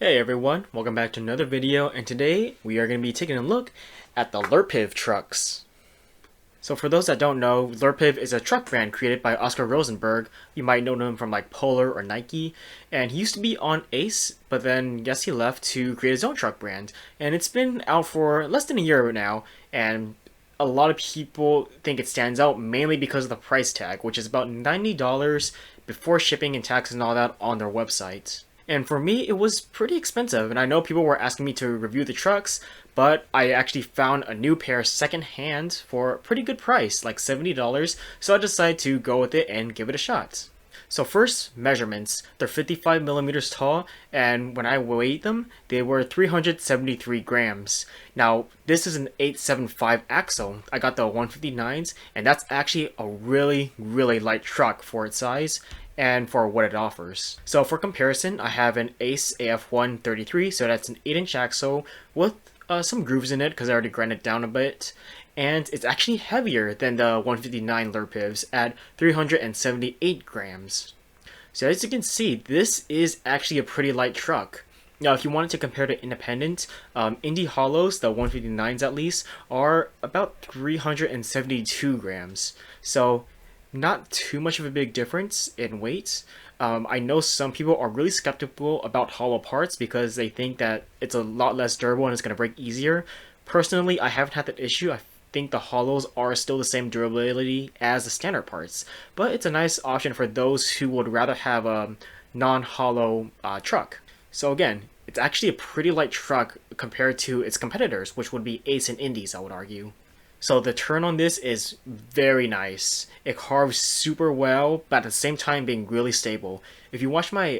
Hey everyone, welcome back to another video, and today we are going to be taking a look at the Lurpiv trucks. So for those that don't know, Lurpiv is a truck brand created by Oscar Rosenberg. You might know him from like Polar or Nike, and he used to be on Ace, but then guess he left to create his own truck brand. And it's been out for less than a year now, and a lot of people think it stands out mainly because of the price tag, which is about $90 before shipping and taxes and all that on their website. And for me, it was pretty expensive, and I know people were asking me to review the trucks, but I actually found a new pair secondhand for a pretty good price, like $70, so I decided to go with it and give it a shot. So first, measurements. They're 55 millimeters tall, and when I weighed them, they were 373 grams. Now, this is an 875 axle. I got the 159s, and that's actually a really, really light truck for its size and for what it offers. So for comparison, I have an Ace AF133, so that's an 8-inch axle with some grooves in it because I already grinded it down a bit, and it's actually heavier than the 159 Lurpivs at 378 grams. So as you can see, this is actually a pretty light truck. Now, if you wanted to compare to independent, Indy Hollows, the 159s at least, are about 372 grams. So not too much of a big difference in weight. I know some people are really skeptical about hollow parts because they think that it's a lot less durable and it's going to break easier. Personally, I haven't had that issue. I think the hollows are still the same durability as the standard parts, but it's a nice option for those who would rather have a non-hollow truck. So again, it's actually a pretty light truck compared to its competitors, which would be Ace and Indies, I would argue. So the turn on this is very nice. It carves super well, but at the same time being really stable. If you watch my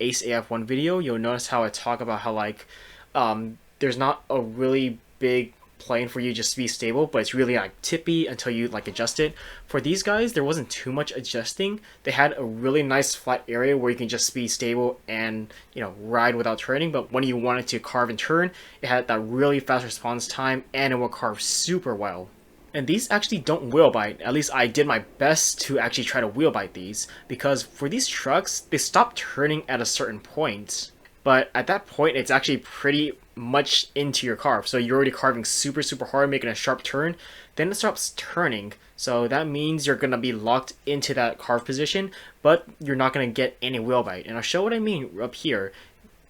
Ace AF1 video, you'll notice how I talk about how there's not a really big plane for you just to be stable, but it's really like tippy until you like adjust it. For these guys, there wasn't too much adjusting. They had a really nice flat area where you can just be stable and ride without turning, but when you wanted to carve and turn, it had that really fast response time and it will carve super well. And these actually don't wheel bite. At least I did my best to actually try to wheel bite these, because for these trucks, they stop turning at a certain point. But at that point, it's actually pretty much into your carve. So you're already carving super, super hard, making a sharp turn. Then it stops turning. So that means you're going to be locked into that carve position, but you're not going to get any wheel bite. And I'll show what I mean up here.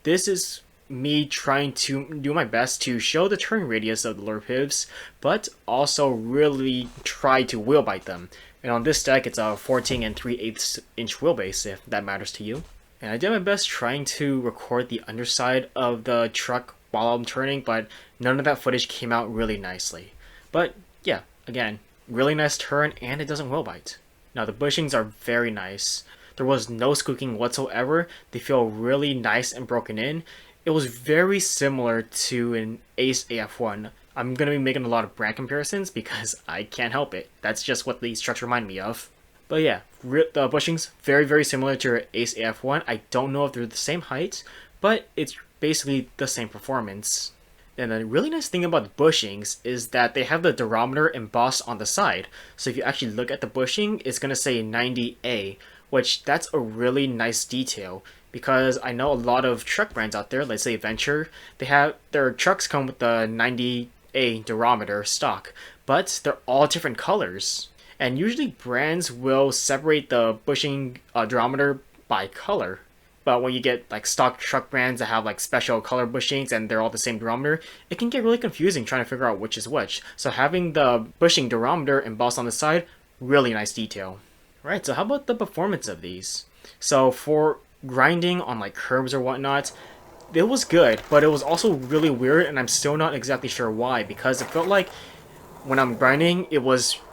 This is me trying to do my best to show the turn radius of the Lurpivs, but also really try to wheel bite them. And on this deck, it's a 14 3/8 inch wheelbase, if that matters to you. And I did my best trying to record the underside of the truck while I'm turning, but none of that footage came out really nicely. But yeah, again, really nice turn, and it doesn't wheel bite. Now the bushings are very nice. There was no squeaking whatsoever. They feel really nice and broken in. It was very similar to an Ace AF1. I'm going to be making a lot of brand comparisons because I can't help it. That's just what these trucks remind me of. But yeah, the bushings, very, very similar to Ace AF1. I don't know if they're the same height, but it's basically the same performance. And the really nice thing about the bushings is that they have the durometer embossed on the side. So if you actually look at the bushing, it's going to say 90A, which that's a really nice detail. Because I know a lot of truck brands out there, let's say Venture, they have their trucks come with the 90A durometer stock, but they're all different colors. And usually brands will separate the bushing durometer by color. But when you get like stock truck brands that have like special color bushings and they're all the same durometer, it can get really confusing trying to figure out which is which. So having the bushing durometer embossed on the side, really nice detail. Right, so how about the performance of these? So for grinding on like curbs or whatnot, it was good, but it was also really weird, and I'm still not exactly sure why, because it felt like when I'm grinding,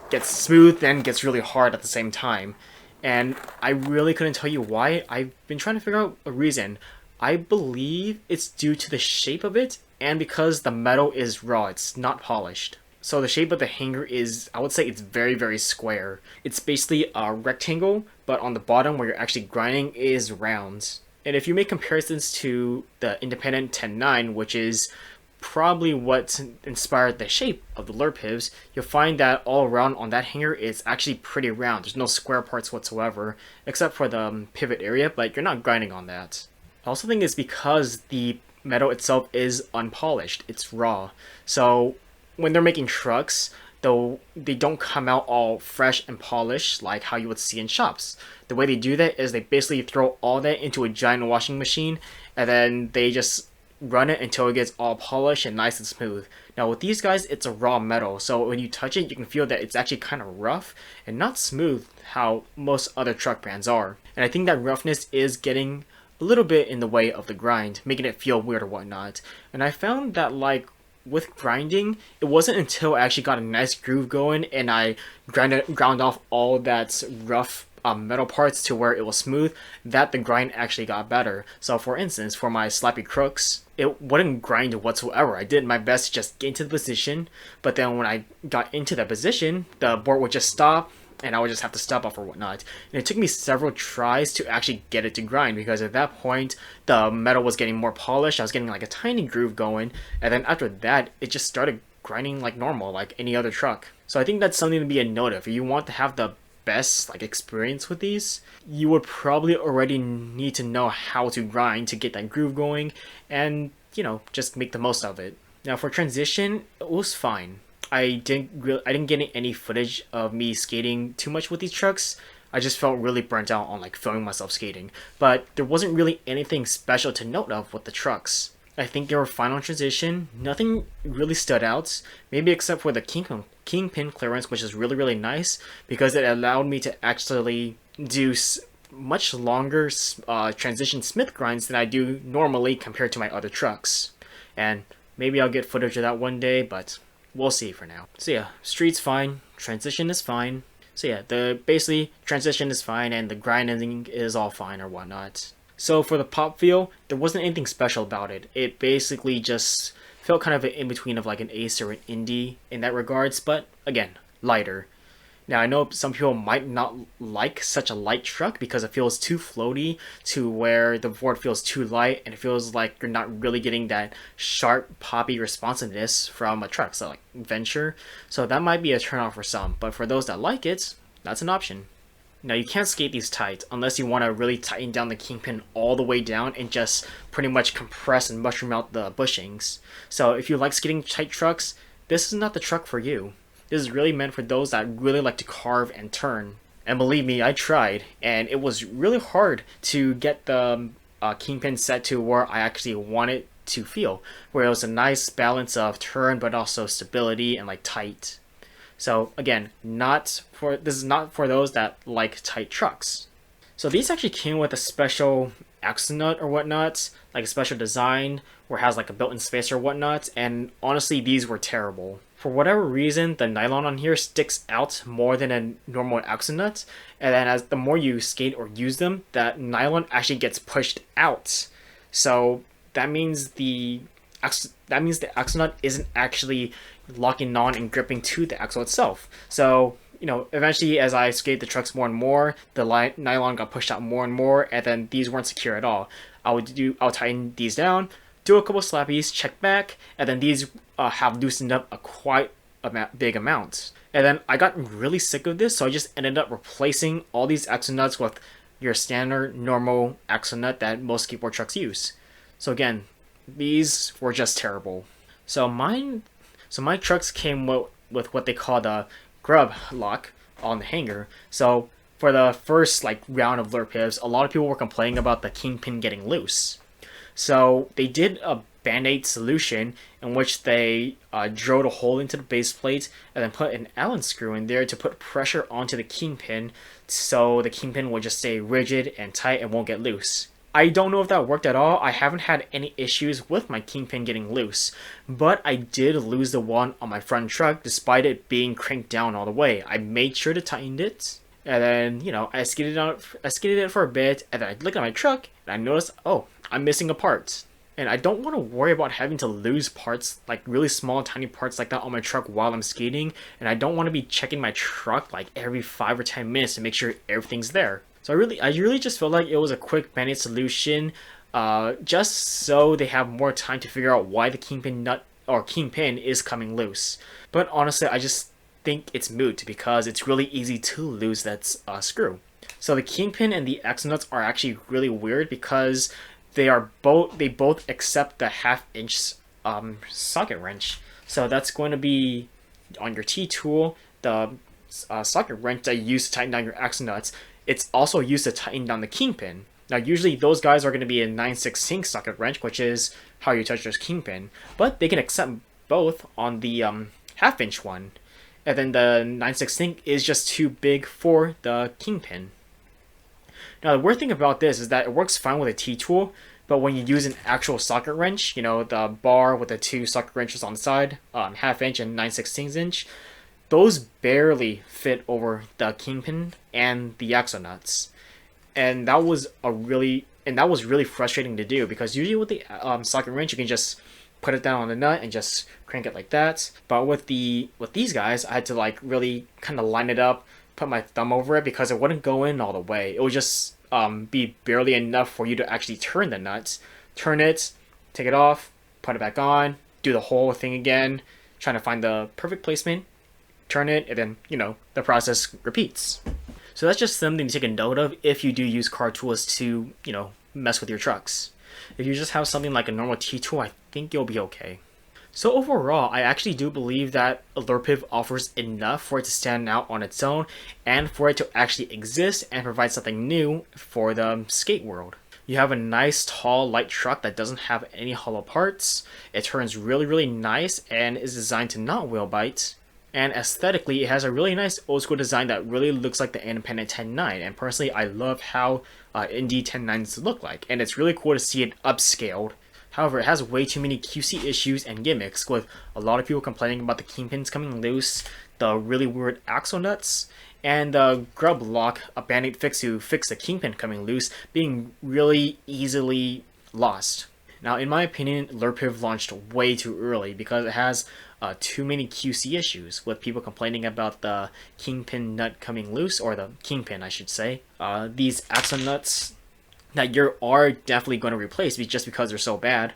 gets smooth and gets really hard at the same time. And I really couldn't tell you why. I've been trying to figure out a reason. I believe it's due to the shape of it and because the metal is raw, it's not polished. So the shape of the hanger is, I would say it's very, very square. It's basically a rectangle, but on the bottom where you're actually grinding is round. And if you make comparisons to the independent 10-9, which is probably what inspired the shape of the Lurpivs, you'll find that all around on that hanger is actually pretty round. There's no square parts whatsoever, except for the pivot area, but you're not grinding on that. I also think it's because the metal itself is unpolished. It's raw. So when they're making trucks, though they don't come out all fresh and polished like how you would see in shops. The way they do that is they basically throw all that into a giant washing machine and then they just run it until it gets all polished and nice and smooth. Now with these guys, it's a raw metal, so when you touch it, you can feel that it's actually kind of rough and not smooth how most other truck brands are. And I think that roughness is getting a little bit in the way of the grind, making it feel weird or whatnot. And I found that like with grinding, it wasn't until I actually got a nice groove going and I ground off all that rough metal parts to where it was smooth that the grind actually got better. So for instance, for my slappy crooks, it wouldn't grind whatsoever. I did my best to just get into the position, but then when I got into that position, the board would just stop and I would just have to stop off or whatnot. And it took me several tries to actually get it to grind because at that point, the metal was getting more polished. I was getting like a tiny groove going. And then after that, it just started grinding like normal, like any other truck. So I think that's something to be a note of. If you want to have the best like experience with these, you would probably already need to know how to grind to get that groove going and, you know, just make the most of it. Now for transition, it was fine. I didn't get any footage of me skating too much with these trucks. I just felt really burnt out on like filming myself skating. But there wasn't really anything special to note of with the trucks. I think they were fine on transition. Nothing really stood out, maybe except for the kingpin clearance, which is really, really nice because it allowed me to actually do much longer transition smith grinds than I do normally compared to my other trucks. And maybe I'll get footage of that one day, but we'll see for now. So yeah, street's fine, transition is fine. So yeah, basically transition is fine and the grinding is all fine or whatnot. So for the pop feel, there wasn't anything special about it. It basically just felt kind of an in-between of like an Ace or an Indie in that regards, but again, lighter. Now I know some people might not like such a light truck because it feels too floaty to where the board feels too light and it feels like you're not really getting that sharp poppy responsiveness from a truck, so like Venture. So that might be a turnoff for some, but for those that like it, that's an option. Now you can't skate these tight unless you want to really tighten down the kingpin all the way down and just pretty much compress and mushroom out the bushings. So if you like skating tight trucks, this is not the truck for you. This is really meant for those that really like to carve and turn. And believe me, I tried, and it was really hard to get the kingpin set to where I actually want it to feel, where it was a nice balance of turn but also stability and like tight. So again, this is not for those that like tight trucks. So these actually came with a special axle nut or whatnot, like a special design where it has like a built-in spacer or whatnot, and honestly these were terrible. For whatever reason, the nylon on here sticks out more than a normal axle nut, and then as the more you skate or use them, that nylon actually gets pushed out. So that means the axle nut isn't actually locking on and gripping to the axle itself. So, you know, eventually as I skate the trucks more and more, the nylon got pushed out more and more, and then these weren't secure at all. I'll tighten these down, do a couple slappies, check back, and then these have loosened up a big amount. And then I got really sick of this, so I just ended up replacing all these axle nuts with your standard normal axle nut that most skateboard trucks use. So again, these were just terrible. So my trucks came with what they call the Grub lock on the hanger. So for the first like round of Lurpivs, a lot of people were complaining about the kingpin getting loose. So they did a Band-Aid solution in which they drilled a hole into the base plate and then put an Allen screw in there to put pressure onto the kingpin so the kingpin will just stay rigid and tight and won't get loose. I don't know if that worked at all. I haven't had any issues with my kingpin getting loose, but I did lose the one on my front truck despite it being cranked down all the way. I made sure to tighten it, and then, you know, I skated it for a bit, and then I looked at my truck and I noticed, oh, I'm missing a part. And I don't want to worry about having to lose parts, like really small tiny parts like that on my truck while I'm skating, and I don't want to be checking my truck like every 5 or 10 minutes to make sure everything's there. So I really just felt like it was a quick Band-Aid solution, just so they have more time to figure out why the kingpin is coming loose. But honestly, I just think it's moot because it's really easy to lose that screw. So the kingpin and the axle nuts are actually really weird because they both accept the 1/2 inch socket wrench. So that's going to be on your T tool, the socket wrench that you use to tighten down your axle nuts. It's also used to tighten down the kingpin. Now, usually those guys are going to be a 9/16 socket wrench, which is how you touch your kingpin, but they can accept both on the 1/2 inch one. And then the 9/16 is just too big for the kingpin. Now, the weird thing about this is that it works fine with a T-tool, but when you use an actual socket wrench, the bar with the 2 socket wrenches on the side, 1/2 inch and 9/16 inch, those barely fit over the kingpin and the axle nuts. And that was really frustrating to do, because usually with the socket wrench, you can just put it down on the nut and just crank it like that. But with these guys, I had to like really kind of line it up, put my thumb over it, because it wouldn't go in all the way. It would just be barely enough for you to actually turn the nuts, turn it, take it off, put it back on, do the whole thing again, trying to find the perfect placement, turn it, and then the process repeats. So that's just something to take a note of if you do use car tools to mess with your trucks. If you just have something like a normal T-tool, I think you'll be okay. So overall, I actually do believe that a Lurpiv offers enough for it to stand out on its own, and for it to actually exist and provide something new for the skate world. You have a nice, tall, light truck that doesn't have any hollow parts. It turns really, really nice and is designed to not wheel bite. And aesthetically, it has a really nice old school design that really looks like the independent 10.9. And personally, I love how indie 10.9s look like. And it's really cool to see it upscaled. However, it has way too many QC issues and gimmicks, with a lot of people complaining about the kingpins coming loose, the really weird axle nuts, and the Grub lock, a band-aid fix to fix the kingpin coming loose, being really easily lost. Now, in my opinion, Lurpiv launched way too early because it has too many QC issues, with people complaining about the kingpin nut coming loose, or the kingpin, I should say. These axle nuts that you are definitely going to replace just because they're so bad.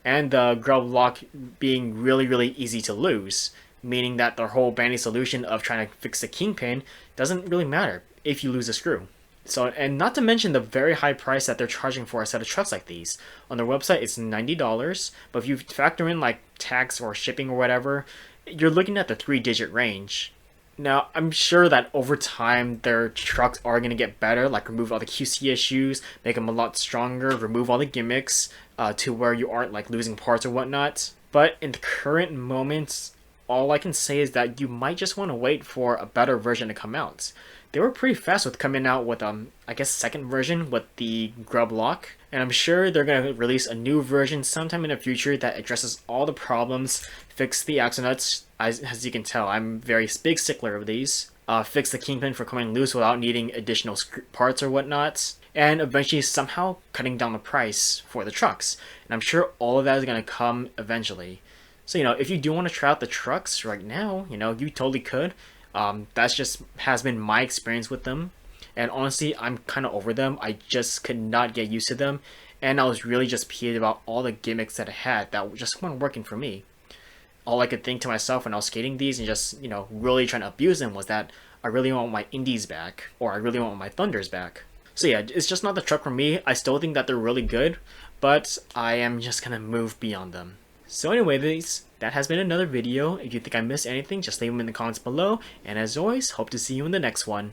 And the Grub lock being really, really easy to lose, meaning that the whole band-aid solution of trying to fix the kingpin doesn't really matter if you lose a screw. So, and not to mention the very high price that they're charging for a set of trucks like these. On their website, it's $90, but if you factor in like tax or shipping or whatever, you're looking at the 3-digit range. Now, I'm sure that over time, their trucks are going to get better, like remove all the QC issues, make them a lot stronger, remove all the gimmicks to where you aren't like losing parts or whatnot. But in the current moments, all I can say is that you might just want to wait for a better version to come out. They were pretty fast with coming out with, I guess, second version with the Grub lock. And I'm sure they're going to release a new version sometime in the future that addresses all the problems, fix the axle nuts. As you can tell, I'm a very big stickler of these. Fix the kingpin for coming loose without needing additional parts or whatnot. And eventually somehow cutting down the price for the trucks. And I'm sure all of that is going to come eventually. So, if you do want to try out the trucks right now, you totally could. That's just has been my experience with them. And honestly, I'm kind of over them. I just could not get used to them. And I was really just peeved about all the gimmicks that I had that just weren't working for me. All I could think to myself when I was skating these and just, really trying to abuse them was that I really want my indies back, or I really want my thunders back. So yeah, it's just not the truck for me. I still think that they're really good, but I am just gonna move beyond them. So anyways, that has been another video. If you think I missed anything, just leave them in the comments below. And as always, hope to see you in the next one.